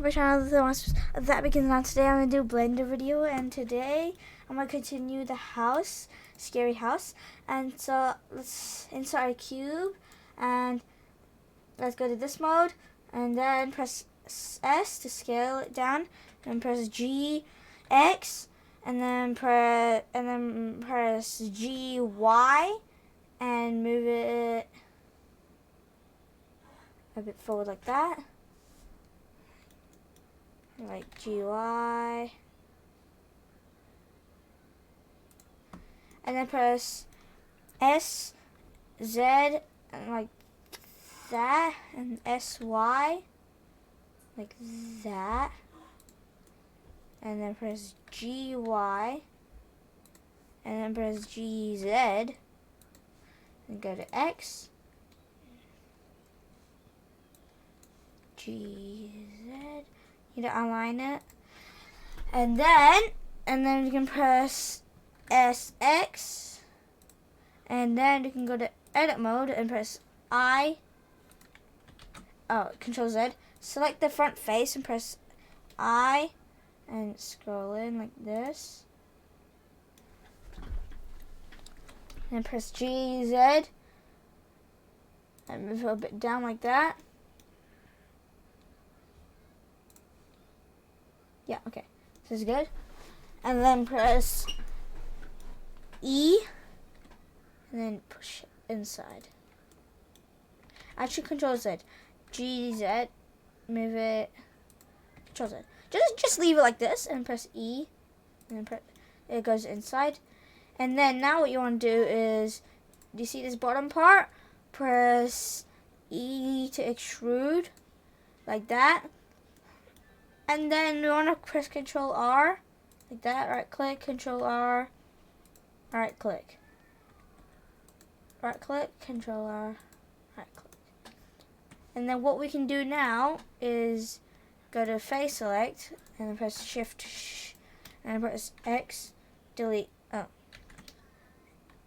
to my channel. That begins on. Today I'm going to do a Blender video, and today I'm going to continue the house, scary house. And so let's insert our cube, and let's go to this mode, and then press S to scale it down, and press G, X, and then press G, Y, and move it a bit forward like that. Like GY, and then press S, Z, and like that, and SY, like that, and then press GY, and then press GZ, and go to X, GZ. You need to align it, and then you can press SX, and then you can go to edit mode and press Control Z. Select the front face and press I, and scroll in like this, and press GZ, and move it a bit down like that. Yeah, okay, this is good. And then press E, and then push it inside. Actually, Control Z, GZ, move it. Control Z. Just leave it like this, and press E, and then it goes inside. And then now what you want to do is, do you see this bottom part? Press E to extrude, like that. And then you want to press Control R, like that. Right click, Control R, right click. Right click, Control R, right click. And then what we can do now is go to face select, and then press Shift, and press X, delete,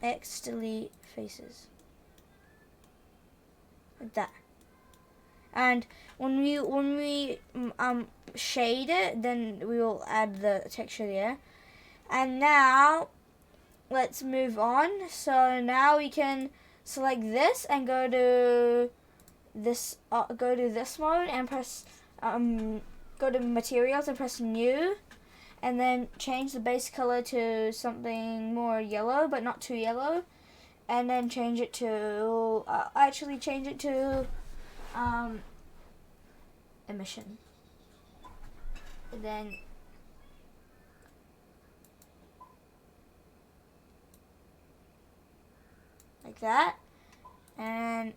X, delete faces. Like that. And when we shade it, then we will add the texture there. And now let's move on. So now we can select this and go to this mode and press go to materials and press new, and then change the base color to something more yellow, but not too yellow, and then change it to emission. And then like that, and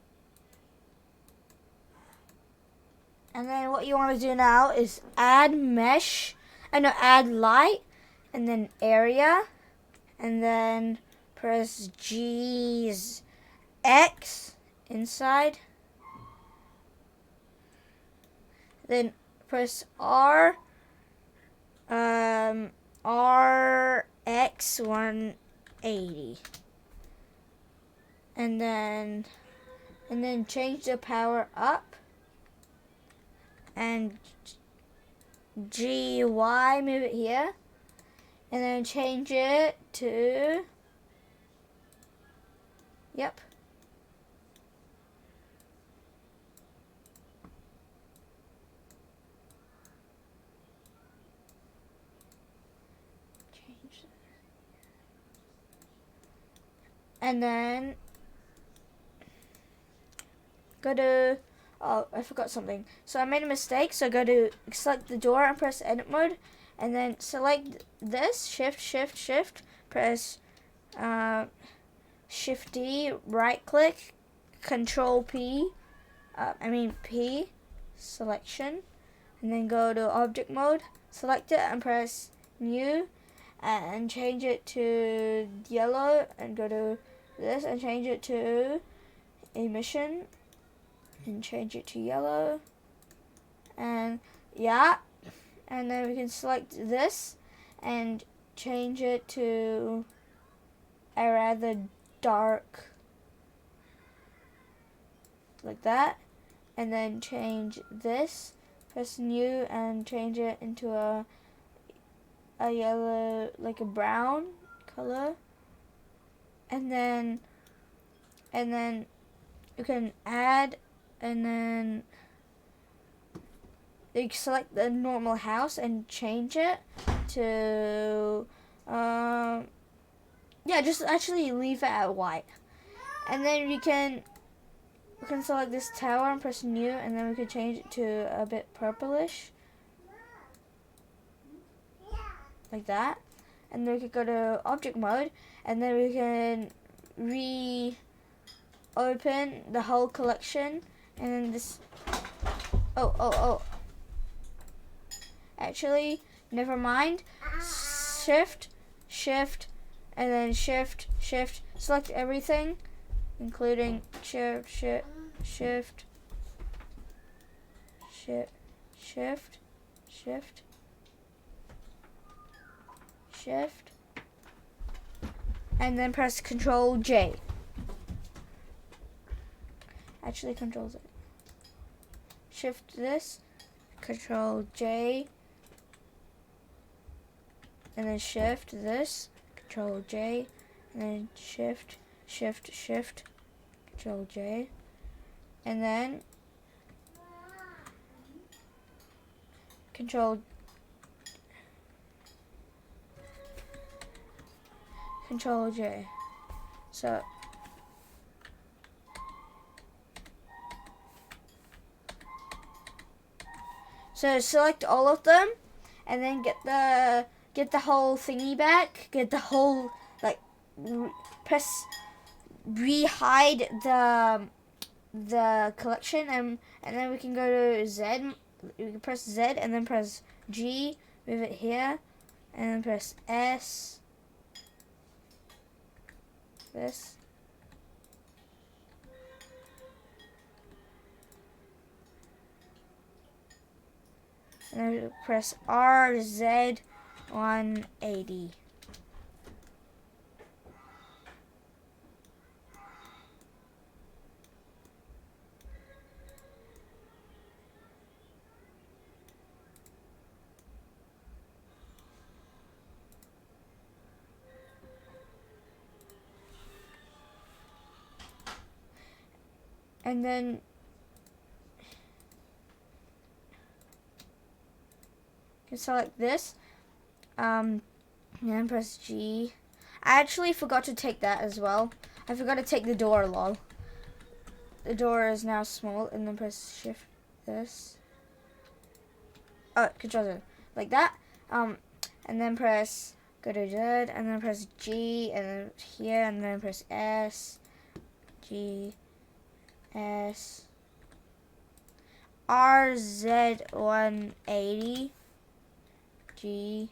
then what you want to do now is add mesh, add light, and then area, and then press G's X inside, then press R, RX 180, and then change the power up, and GY, move it here, and then change it to, yep, change that. And then go to, oh, I forgot something. So I made a mistake. So go to select the door and press edit mode, and then select this, shift, press Shift D, right click, Control P, P, selection, and then go to object mode, select it and press new, and change it to yellow, and go to this and change it to emission, and change it to yellow, and yeah, and then we can select this and change it to a rather dark, like that, and then change this press new and change it into a yellow, like a brown color, and then you can add, and then you select the normal house and change it to yeah, just actually leave it at white, and then we can select this tower and press new, and then we can change it to a bit purplish like that, and then we could go to object mode, and then we can reopen the whole collection, and then this actually never mind, shift, and then shift, select everything including shift, and then press Control J. Actually, Control Z. Shift this, Control J, and then shift this, Control J, and then shift, Control J, and then Control J. So select all of them, and then get the whole thingy back. Get the whole, like, press re-hide the collection, and then we can go to Z. We can press Z and then press G, move it here, and then press S. This. And then press RZ 180. And then you can select this, and then press G. I actually forgot to take that as well. I forgot to take the door, lol. The door is now small, and then press shift this. Control Z, like that. And then press, go to Z, and then press G, and then here, and then press S, G, S, RZ 180, G.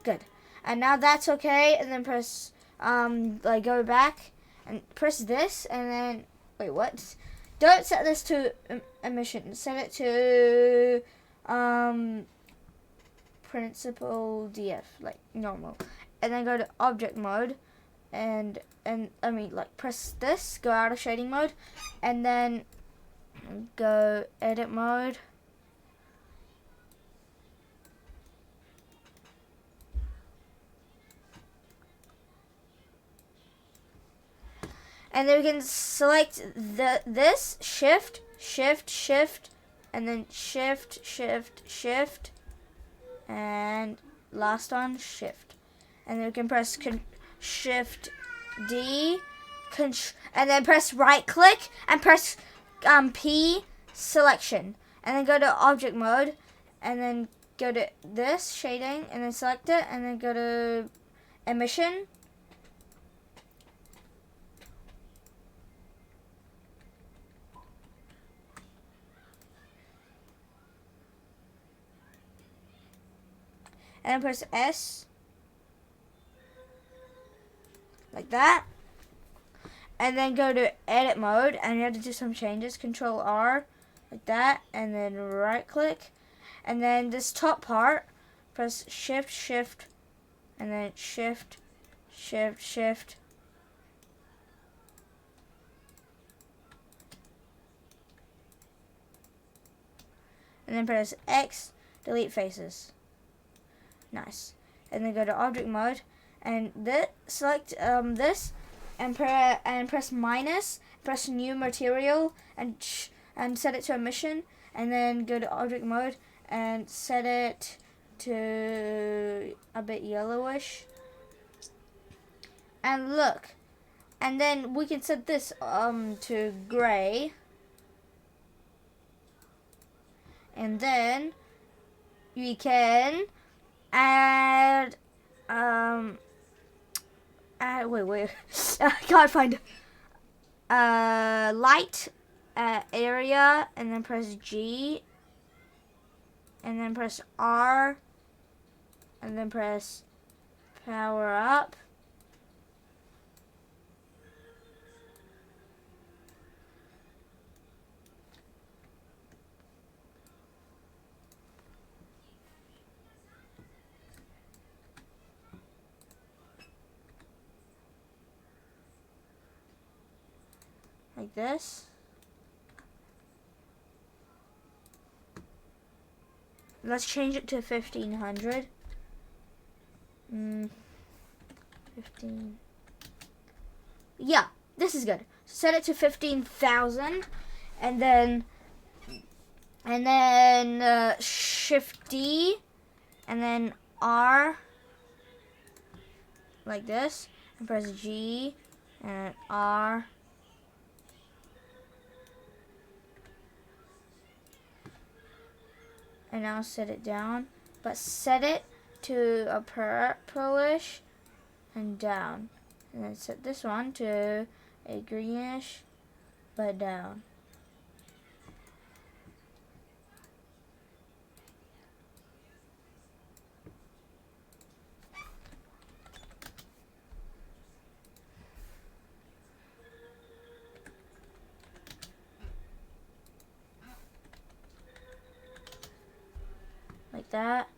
Good. And now that's okay, and then press like go back and press this, and then wait, what? Don't set this to emission. Set it to principal DF, like normal, and then go to object mode, and I mean, like, press this, go out of shading mode, and then go edit mode. And then we can select this, shift, and then shift, and last one, shift. And then we can press shift D, and then press right click and press P selection, and then go to object mode, and then go to this shading, and then select it, and then go to emission. And then press S, like that, and then go to edit mode, and you have to do some changes. Control R, like that, and then right click, and then this top part, press shift, and then shift, and then press X, delete faces. Nice. And then go to object mode, and select this, and press minus, press new material, and set it to emission, and then go to object mode and set it to a bit yellowish. And look, and then we can set this to gray, and then we can add wait I can't find light area, and then press G, and then press R, and then press power up. Like this. Let's change it to 1500. 15. Yeah, this is good. Set it to 15,000, and then Shift D, and then R, like this, and press G, and R. And now set it down, but set it to a purplish and down, and then set this one to a greenish but down. Like that.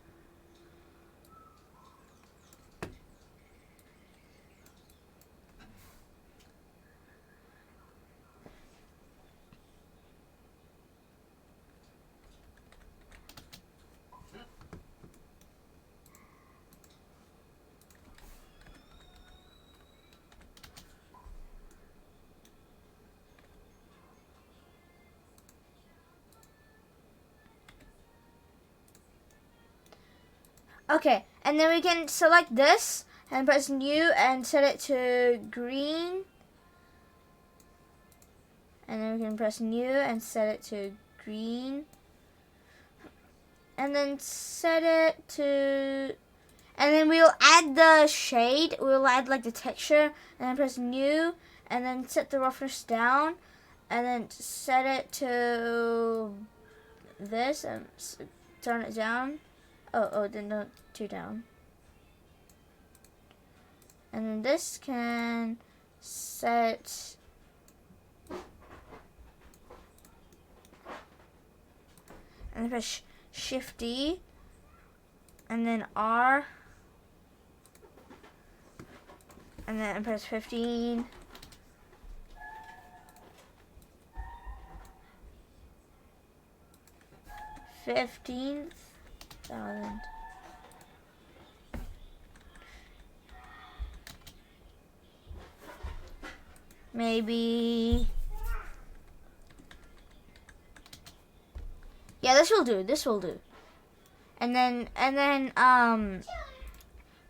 Okay, and then we can select this and press new and set it to green. And then we can press new and set it to green. And then set it to, and then we'll add the shade. We'll add like the texture, and then press new, and then set the roughness down, and then set it to this and turn it down. Oh, then not too down. And then this can set and then press Shift D, and then R, and then press 15. $15,000. Maybe. Yeah, this will do. This will do. And then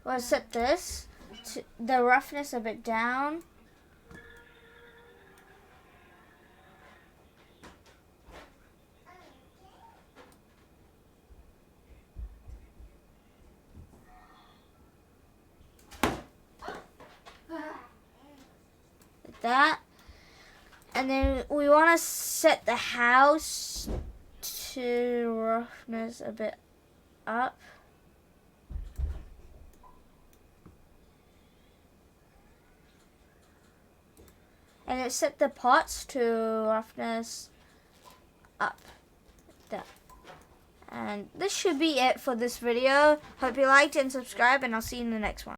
we'll set this to the roughness a bit down. Like that. And then we want to set the house to roughness a bit up. And it set the pots to roughness up. There. And this should be it for this video. Hope you liked and subscribe, and I'll see you in the next one.